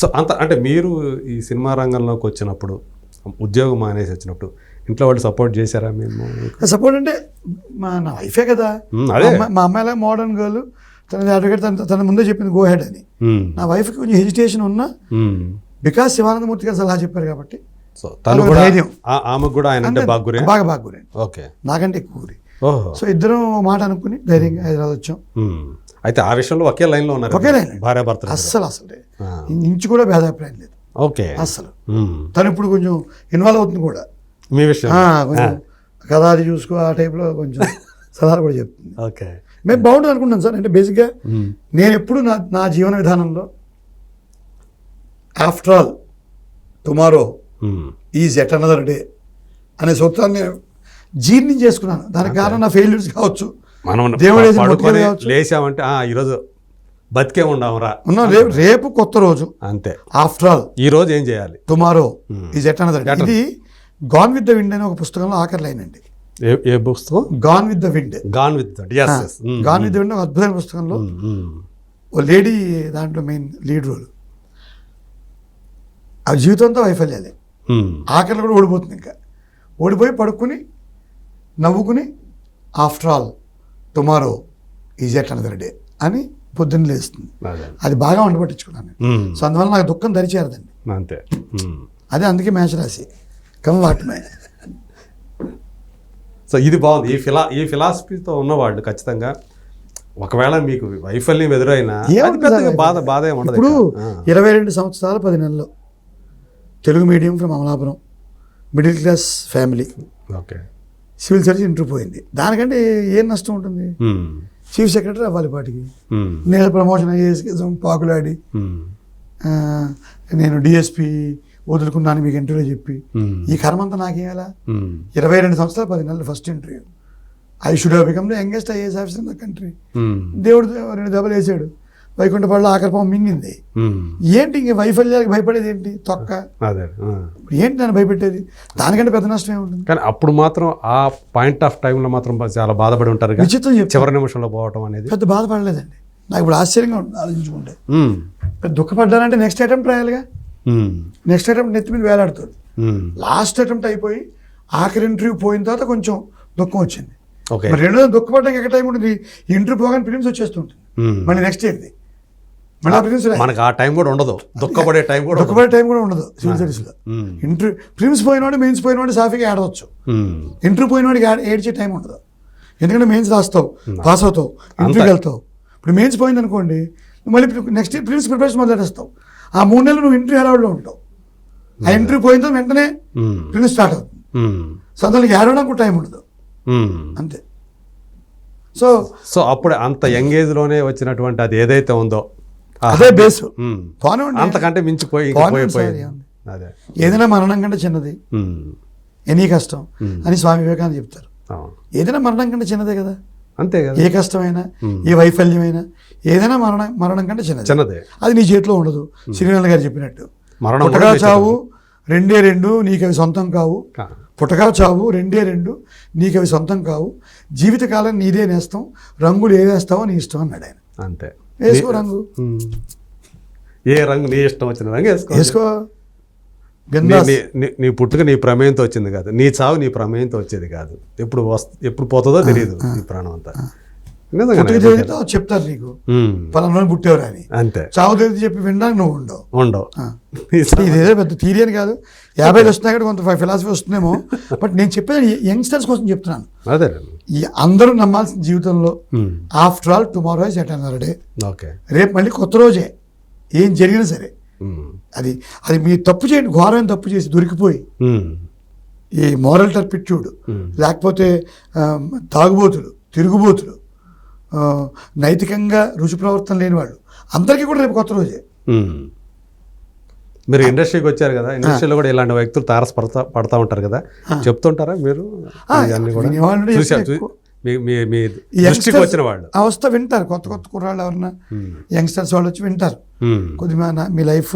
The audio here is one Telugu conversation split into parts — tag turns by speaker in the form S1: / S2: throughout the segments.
S1: సో అంత అంటే మీరు ఈ సినిమా రంగంలోకి వచ్చినప్పుడు, ఉద్యోగం మానేసి వచ్చినప్పుడు ఇంట్లో వాళ్ళు సపోర్ట్ చేశారా మేము?
S2: సపోర్ట్ అంటే నా వైఫే కదా, మా అమ్మాయిలా మోడర్న్ గర్ల్, తన అడ్వకేట్, తన ముందే చెప్పింది గో హెడ్ అని. నా వైఫ్కి కొంచెం హెజిటేషన్ ఉన్నా బికాస్ శివానందమూర్తి గారు సలహా చెప్పారు కాబట్టి ధైర్యం.
S1: ఆమెకు కూడా ఆయన
S2: బాగా గురి, నాకంటే ఎక్కువ గురి. సో ఇద్దరం మాట అనుకుని ధైర్యంగా హైదరాబాద్ వచ్చాం.
S1: అయితే ఆ విషయంలో ఒకే లైన్ లో ఉన్నారు,
S2: ఒకే లైన్, భార్యాభర్తలు. అస్సలు ఇంచు కూడా భేదాభిప్రాయం లేదు.
S1: ఓకే.
S2: అస్సలు తను ఇప్పుడు కొంచెం ఇన్వాల్వ్ అవుతుంది కూడా
S1: మీ విషయం,
S2: కొంచెం కదా అది చూసుకో ఆ టైప్లో కొంచెం సలహాలు కూడా చెప్తుంది.
S1: ఓకే.
S2: మేము బాగుంటుంది అనుకుంటాం సార్. అంటే బేసిక్గా నేను ఎప్పుడు నా జీవన విధానంలో after all tomorrow is at another day అనే సూత్రాన్ని జీర్ణం చేసుకున్నాను. దానికి కారణం నా ఫెయిల్యూర్స్ కావచ్చు, దేవుడు
S1: లేచామంటే ఈరోజు బతికే ఉండవురా,
S2: రేపు కొత్త రోజు
S1: అంతే.
S2: ఆఫ్టర్ ఆల్
S1: ఈ రోజు ఏం చేయాలి,
S2: tomorrow is at another day. ఇది గాన్ విత్ ద విండ్ అనే ఒక పుస్తకంలో ఆఖరి లైన్ అండి.
S1: ఏ పుస్తకం?
S2: Gone with the wind.
S1: Gone with
S2: gone with the wind ఒక అద్భుతమైన పుస్తకంలో ఓ లేడీ దాంట్లో మెయిన్ లీడ్ రోల్. ఆ జీవితంతో వైఫల్యాలే, ఆఖరిలో కూడా ఓడిపోతుంది. ఇంకా ఓడిపోయి పడుకుని నవ్వుకుని after all tomorrow is at another day అని పొద్దున్న లేస్తుంది. అది బాగా వంట పట్టించుకున్నాను. సో అందువల్ల నాకు దుఃఖం దరిచేరదండి
S1: అంతే.
S2: అదే అందుకే మేష రాశి కమ్ వాటిమే.
S1: సో ఇది బాగుంది. ఈ ఫిలాసఫీతో ఉన్నవాళ్ళు ఖచ్చితంగా ఒకవేళ మీకు వైఫల్యం ఎదురైనా బాధ ఏముండదు.
S2: ఇప్పుడు 22 సంవత్సరాలు 10 నెలలు Telugu medium from Amalapuram, middle class family.
S1: Okay.
S2: Civil service interview పోయింది. దానికంటే ఏం నష్టం ఉంటుంది? చీఫ్ సెక్రటరీ అవ్వాలి పాటికి. నేను ప్రమోషన్ అయ్యేసి పాకులాడి నేను డిఎస్పీ వదులుకున్నాను మీకు ఇంటర్వ్యూ చెప్పి ఈ కర్మంతా నాకేలా? 22 సంవత్సరాలు 10 నెలలు first interview. I should have become the youngest IAS officer in the country. దేవుడు 2 దెబ్బలు వేసాడు, వైకుంఠపాడులో ఆఖరిపం మింగింది. ఏంటి ఇంక వైఫల్యాలకు భయపడేది ఏంటి? తొక్క ఏంటి దాన్ని భయపెట్టేది? దానికంటే పెద్ద నష్టం ఏముంటుంది?
S1: కానీ అప్పుడు మాత్రం ఆ పాయింట్ ఆఫ్ టైంలో మాత్రం చాలా బాధపడి ఉంటారు.
S2: విచిత్రం చెప్పి
S1: చివరి నిమిషంలో పోవటం అనేది
S2: పెద్ద బాధపడలేదండి. నాకు ఇప్పుడు ఆశ్చర్యంగా ఉంటుంది ఆలోచించుకుంటే. పెద్ద దుఃఖపడ్డానంటే నెక్స్ట్ అటెంప్ట్ రాయాలిగా. నెక్స్ట్ అటెంప్ట్ నెత్తి మీద వేలాడుతుంది. లాస్ట్ అటెంప్ట్ అయిపోయి ఆఖరి ఇంటర్వ్యూ పోయిన తర్వాత కొంచెం దుఃఖం వచ్చింది. మరి రెండోది దుఃఖపడ్డానికి ఎక్కడ టైం ఉంటుంది? ఇంటర్వ్యూ పోగానే ఫిలిమ్స్ వచ్చేస్తుంటుంది. మళ్ళీ నెక్స్ట్ ఏంటి?
S1: మనకు ఆ టైం కూడా ఉండదు, దుఃఖపడే టైం
S2: కూడా ఉండదు సివిల్ సర్వీస్లో. ఇంటర్వ్యూ ప్రిలిమ్స్ పోయినవాడు, మెయిన్స్ పోయినవాడు సాఫీగా ఆడవచ్చు. ఇంటర్వ్యూ పోయినవాడికి ఏడ్చే టైం ఉండదు. ఎందుకంటే మెయిన్స్ రాస్తావు, పాస్ అవుతావు, ఇంటర్వ్యూకి వెళ్తావు. ఇప్పుడు మెయిన్స్ పోయింది అనుకోండి, మళ్ళీ నెక్స్ట్ ప్రిలిమ్స్ ప్రిపరేషన్ మొదలెట్టేస్తావు. ఆ 3 నెలలు నువ్వు ఇంటర్వ్యూ హడావుడిలో ఉంటావు. ఆ ఇంటర్వ్యూ పోయిన తర్వాత వెంటనే ప్రిలిమ్స్ స్టార్ట్ అవుతుంది. సో అందులో ఏడవడానికి టైం ఉండదు, అంతే.
S1: సో అప్పుడు అంత యంగ్ ఏజ్ లోనే వచ్చినటువంటి అది ఏదైతే ఉందో
S2: అదే బేస్.
S1: అంతకంటే మించిపోయి
S2: ఏదైనా మరణం కంటే చిన్నది ఎనీ కష్టం అని స్వామి వివేకానంద చెప్తారు. ఏదైనా మరణం కంటే చిన్నదే కదా,
S1: అంతే కదా.
S2: ఏ కష్టమైనా ఏ వైఫల్యమైనా ఏదైనా మరణం కంటే చిన్నదే. అది నీ చేతిలో ఉండదు. శ్రీనారాయణ గారు చెప్పినట్టు పుట్టగా చావు 2 నీకు అవి సొంతం కావు. పుట్టగా చావు 2 నీకు అవి సొంతం కావు. జీవితకాలం నీదే నేస్తాం, రంగులు ఏదేస్తావో నీ ఇష్టం అన్నాడు ఆయన.
S1: అంతే.
S2: వేసుకో రంగు,
S1: ఏ రంగు నీ ఇష్టం వచ్చిన రంగు
S2: వేసుకో.
S1: నీ పుట్టుక నీ ప్రమేయంతో వచ్చింది కాదు, నీ చావు నీ ప్రమేయంతో వచ్చేది కాదు. ఎప్పుడు పోతుందో తెలియదు ఈ ప్రాణం అంతా.
S2: చెప్తారు నీకు పలానా పుట్టేవరా అని, అంతే. చావు తెలియదు చెప్పి వినడానికి నువ్వు ఉండవు. ఇదేదో పెద్ద థియరీ అని కాదు. 50 వస్తున్నాయి కొంత ఫిలాసఫీ వస్తుందేమో, బట్ నేను చెప్పేది యంగ్స్టర్స్ కోసం చెప్తున్నాను. అందరూ నమ్మాల్సిన జీవితంలో after all tomorrow is at another day. రేపు మళ్ళీ కొత్త రోజే. ఏం జరిగినా సరే అది మీరు తప్పు చేయండి, ఘోరమైన తప్పు చేసి దొరికిపోయి ఈ మోరల్ టర్పిట్యూడ్ లేకపోతే తాగుబోతులు, తిరుగుబోతులు, నైతికంగా రుచి ప్రవర్తన లేని వాళ్ళు అందరికీ కూడా రేపు కొత్త రోజే.
S1: మీరు ఇండస్ట్రీకి వచ్చారు కదా, ఇండస్ట్రీలో కూడా ఇలాంటి వ్యక్తులు పడతా ఉంటారు కదా, చెప్తుంటారా మీరు? వచ్చిన వాళ్ళు
S2: వస్తా వింటారు. కొత్త కుర్రాళ్ళు ఎవరన్నా యంగ్స్టర్స్ వాళ్ళు వచ్చి వింటారు. కొద్దిగా మీ లైఫ్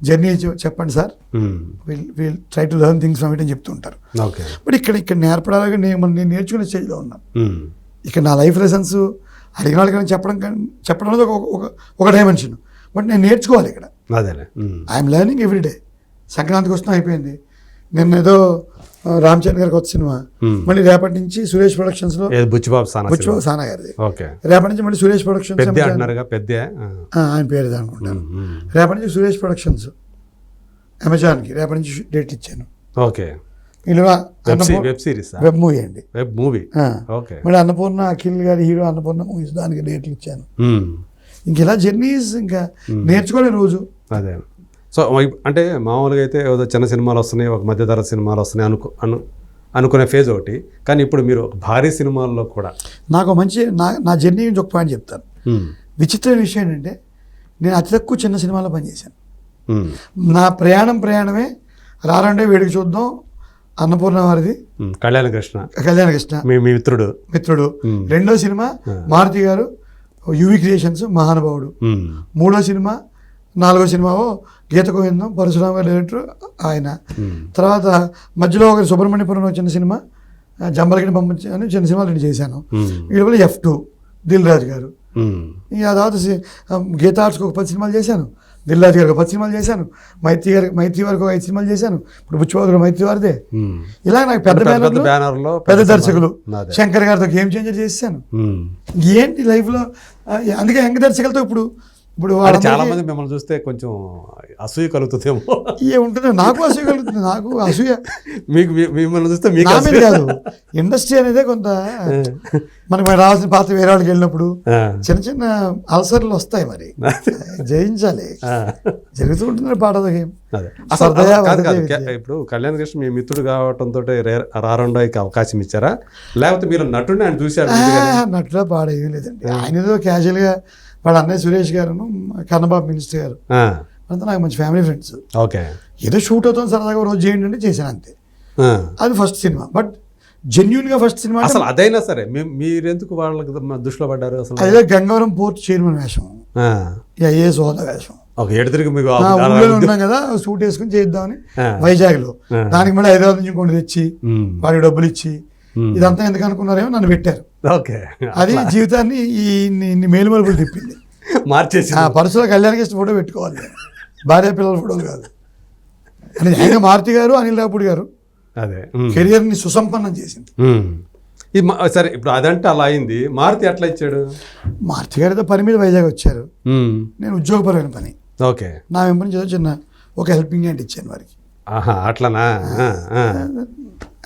S2: జర్నీ చెప్పండి sir, will try to learn things from it అని చెప్తూ ఉంటారు. బట్ ఇక్కడ నేర్పడాలని నేను నేర్చుకునే స్టేజ్లో ఉన్నాను. ఇక్కడ నా లైఫ్ లెసన్స్ అడిగిన వాళ్ళకి చెప్పడం అనేది ఒక డైమెన్షన్. బట్ నేను నేర్చుకోవాలి ఇక్కడ.
S1: అదేలే.
S2: I'm learning everyday. సంక్రాంతికి వస్తున్నా అయిపోయింది. నిన్న ఏదో రామ్ చరణ్ గారికి ఒక సినిమా, మళ్ళీ రేపటి నుంచి సురేష్ ప్రొడక్షన్స్లో
S1: బుచ్చిబాబు
S2: సానా గారిది.
S1: ఓకే.
S2: రేపటి నుంచి మళ్ళీ సురేష్ ప్రొడక్షన్స్
S1: పెద్ద
S2: ఆయన పేరు అనుకుంటాను. రేపటి నుంచి సురేష్ ప్రొడక్షన్స్ అమెజాన్కి రేపటి నుంచి డేట్ ఇచ్చాను.
S1: Okay. Web series,
S2: web movie అండి.
S1: Web movie. ఓకే.
S2: మళ్ళీ అన్నపూర్ణ అఖిల్ గారి హీరో అన్నపూర్ణ మూవీస్ దానికి డేట్లు ఇచ్చాను. ఇంక ఇలా జర్నీస్ ఇంకా నేర్చుకోలే రోజు.
S1: అదే. సో అంటే మామూలుగా అయితే ఏదో చిన్న సినిమాలు వస్తున్నాయి, ఒక మధ్యతరగతి సినిమాలు వస్తున్నాయి అనుకునే ఫేజ్ ఒకటి. కానీ ఇప్పుడు మీరు భారీ సినిమాల్లో కూడా
S2: నాకు మంచి నా జర్నీ నుంచి ఒక పాయింట్ చెప్తాను. విచిత్రమైన విషయం ఏంటంటే నేను అతి తక్కువ చిన్న సినిమాలో పనిచేశాను. నా ప్రయాణమే రారండే వేడికి చూద్దాం, అన్నపూర్ణ వారిది, కళ్యాణకృష్ణ
S1: మీ మిత్రుడు.
S2: రెండో సినిమా మారుతి గారు యువి క్రియేషన్స్ మహానుభావుడు. మూడో సినిమా, నాలుగో సినిమావో గీత గోవిందం పరశురామ గారు డైరెక్టర్ ఆయన. తర్వాత మధ్యలో ఒక సుబ్రహ్మణ్యపురం చిన్న సినిమా, జంబలకిని పంపించి అని చిన్న సినిమాలు రెండు చేశాను. వీళ్ళ F2 దిల్ రాజు గారు. ఇంకా ఆ తర్వాత గీతా ఆర్ట్స్కి ఒక 10 సినిమాలు చేశాను, దిల్ రాజు గారికి 10 సినిమాలు చేశాను, మైత్రి వారికి ఒక 5 సినిమాలు చేశాను. ఇప్పుడు బుచ్చిబాబు మైత్రి వారిదే. ఇలా నాకు పెద్ద బ్యానర్లో పెద్ద దర్శకులు శంకర్ గారితో గేమ్ చేంజర్ చేశాను. ఏంటి లైఫ్లో, అందుకే యంగ్ దర్శకులతో ఇప్పుడు
S1: చాలా మంది మిమ్మల్ని చూస్తే కొంచెం అసూయ కలుగుతుందేమో.
S2: ఏముంటుంది, నాకు అసూయ కలుగుతుంది. నాకు అసూయ
S1: మీకు మిమ్మల్ని చూస్తే మీకు
S2: కాదు. ఇండస్ట్రీ అనేదే కొంత మనకి రావాల్సిన పాత్ర వేరే వాళ్ళకి వెళ్ళినప్పుడు చిన్న చిన్న అల్సర్లు వస్తాయి. మరి జయించాలి, జరుగుతూ ఉంటుంది పాటతో గేమ్.
S1: ఇప్పుడు కళ్యాణకృష్ణ మీ మిత్రుడు కావడంతో రారండాయికి అవకాశం ఇచ్చారా, లేకపోతే మీరు నటుడిని ఆయన చూశారు?
S2: నటుడా పాడేమీ లేదండి. ఆయన ఏదో క్యాజువల్గా వాళ్ళ అన్నయ్య సురేష్ గారు, కన్నబాబు మినిస్టర్ గారు అంతా నాకు మంచి ఫ్యామిలీ ఫ్రెండ్స్.
S1: ఓకే. ఏదో
S2: షూట్ అవుతాం సరదాగా రోజు చేయండి అంటే చేశాను అంతే. అది ఫస్ట్ సినిమా. బట్ జెన్యున్ గా ఫస్ట్ సినిమా
S1: అసలు అదైనా సరే మీరెందుకు వాళ్ళకి దృష్టిలో పడ్డారు? అసలు
S2: అదే గంగవరం పోర్ట్ చైర్మన్ వేషం, ఐఏఎస్ హోదా వేషం.
S1: ఊళ్ళో
S2: ఉన్నాం కదా, సూట్ వేసుకుని చేద్దామని వైజాగ్ లో. దానికి మళ్ళీ హైదరాబాద్ నుంచి కొన్ని తెచ్చి వాడికి డబ్బులు ఇచ్చి ఇదంతా ఎందుకు అనుకున్నారేమో నన్ను పెట్టారు. అది జీవితాన్ని ఇన్ని మేలుమలుపులు తిప్పింది,
S1: మార్చేసి.
S2: పర్సులో కళ్యాణకృష్ణ ఫోటో పెట్టుకోవాలి, భార్య పిల్లల ఫోటోలు కాదు. అని ఆయన మారుతి గారు, అనిల్ రావుపూడి గారు కెరియర్ ని సుసంపన్నం చేసింది.
S1: సరే, ఇప్పుడు అదంటే అలా అయింది. మారుతి ఎట్లా ఇచ్చాడు?
S2: మారుతి గారితో పని మీద వైజాగ్ వచ్చారు. నేను ఉద్యోగపరమైన పని,
S1: ఓకే,
S2: నా వెంపని చదువు చిన్న ఒక హెల్పింగ్ హ్యాండ్ ఇచ్చాను వారికి.
S1: అట్లనా?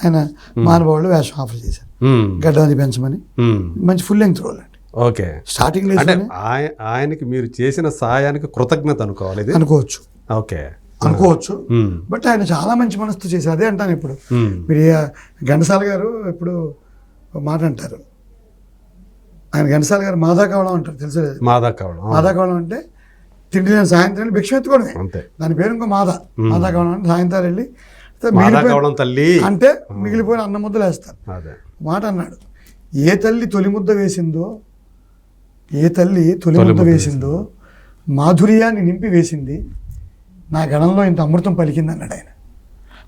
S2: ఆయన మహానుభావులు వేషం ఆఫర్ చేశారు, గడ్డది పెంచమని. మంచి ఫుల్ లెంగ్త్ రోల్ అండి.
S1: ఓకే.
S2: స్టార్టింగ్
S1: ఆయనకి మీరు చేసిన సహాయానికి కృతజ్ఞత అనుకోవాలి,
S2: అనుకోవచ్చు.
S1: ఓకే,
S2: అనుకోవచ్చు. బట్ ఆయన చాలా మంచి మనసుతో చేశారు. అదే అంటాను. ఇప్పుడు మీరు ఘంటసాల గారు ఇప్పుడు మాట అంటారు, ఆయన ఘంటసాల గారు మాదా కావడం అంటారు, తెలుసు? మాదా కావడం అంటే తిండి నేను సాయంత్రం వెళ్ళి భిక్ష ఎత్తుకోవడమే. దాని పేరు ఇంకో మాదా కావడం అంటే సాయంత్రం వెళ్ళి
S1: తల్లి
S2: అంటే మిగిలిపోయిన అన్న ముద్దలు వేస్తారు. మాట అన్నాడు, ఏ తల్లి తొలి ముద్ద వేసిందో మాధుర్యాన్ని నింపి వేసింది, నా గణంలో ఇంత అమృతం పలికింది అన్నాడు ఆయన.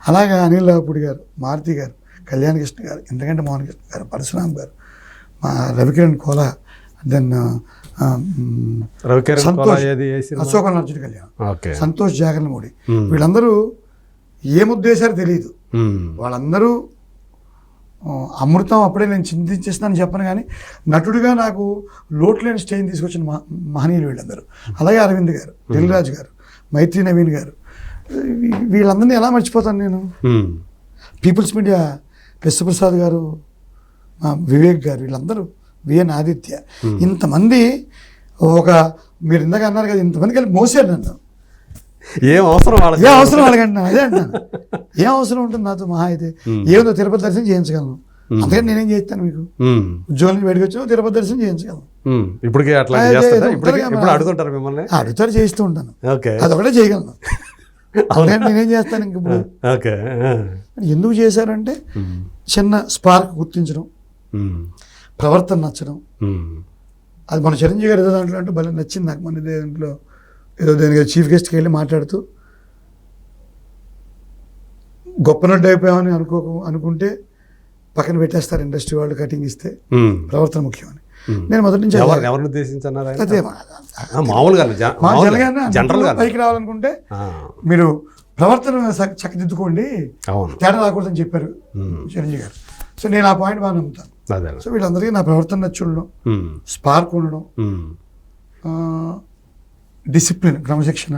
S2: అలాగా అనిల్ రావుపూడి గారు, మారుతి గారు, కళ్యాణకృష్ణ గారు, ఎందుకంటే మోహన్ కృష్ణ గారు, పరశురామ్ గారు, మా రవికిరణ్ కోలా, దెన్ అశోకనార్జున కళ్యాణ్, సంతోష్ జాగరణమూడి, వీళ్ళందరూ ఏముద్దేశారో తెలియదు. వాళ్ళందరూ అమృతం అప్పుడే నేను చింతించేస్తానని చెప్పను, కానీ నటుడిగా నాకు లోటు లేని స్టేజ్ తీసుకొచ్చిన మహనీయులు వీళ్ళందరూ. అలాగే అరవింద్ గారు, దిల్ రాజు గారు, మైత్రి నవీన్ గారు, వీళ్ళందరినీ ఎలా మర్చిపోతాను నేను? పీపుల్స్ మీడియా విశ్వప్రసాద్ గారు, వివేక్ గారు, వీళ్ళందరూ, విఎన్ ఆదిత్య, ఇంతమంది మీరు ఇందాక అన్నారు కదా, ఇంతమంది కలిపి మోసారు నన్ను.
S1: ఏం అవసరం
S2: వాళ్ళకండి, అదే అంటున్నాను. ఏం అవసరం ఉంటుంది నాతో? మహా అయితే ఏదో తిరుపతి దర్శనం చేయించగలను, అందుకని నేనేం చేస్తాను? మీకు ఉద్యోగం నుంచి బయటకు వచ్చి తిరుపతి దర్శనం చేయించగలను. అడుగుతారు, చేస్తూ ఉంటాను, అదొకటే చేయగలను. అందుకని నేనేం చేస్తాను ఇంక ఇప్పుడు? ఎందుకు చేశారంటే చిన్న స్పార్క్ గుర్తించడం, ప్రవర్తన నచ్చడం. అది మన చిరంజీవి గారు ఏదో దాంట్లో అంటే భలే నచ్చింది నాకు. మన దాంట్లో ఏదో దానికి చీఫ్ గెస్ట్కి వెళ్ళి మాట్లాడుతూ గొప్ప నడ్డు అయిపోయామని అనుకుంటే పక్కన పెట్టేస్తారు ఇండస్ట్రీ వాళ్ళు, కటింగ్ ఇస్తే ప్రవర్తన ముఖ్యమని. నేను మొదటి నుంచి
S1: ఎవరిని ఉద్దేశించన్నారు ఆయన?
S2: అదే
S1: మామూలుగా జనరల్గా
S2: పైకి రావాలనుకుంటే మీరు ప్రవర్తన చక్కదిద్దుకోండి,
S1: అవును
S2: తేడా రాకూడదని చెప్పారు చిరంజీవి గారు. సో నేను ఆ పాయింట్ బాగా నమ్ముతాను.
S1: అదే
S2: సో వీళ్ళందరికీ నా ప్రవర్తన నచ్చి ఉండడం, స్పార్క్ ఉండడం, డిసిప్లిన్, క్రమశిక్షణ,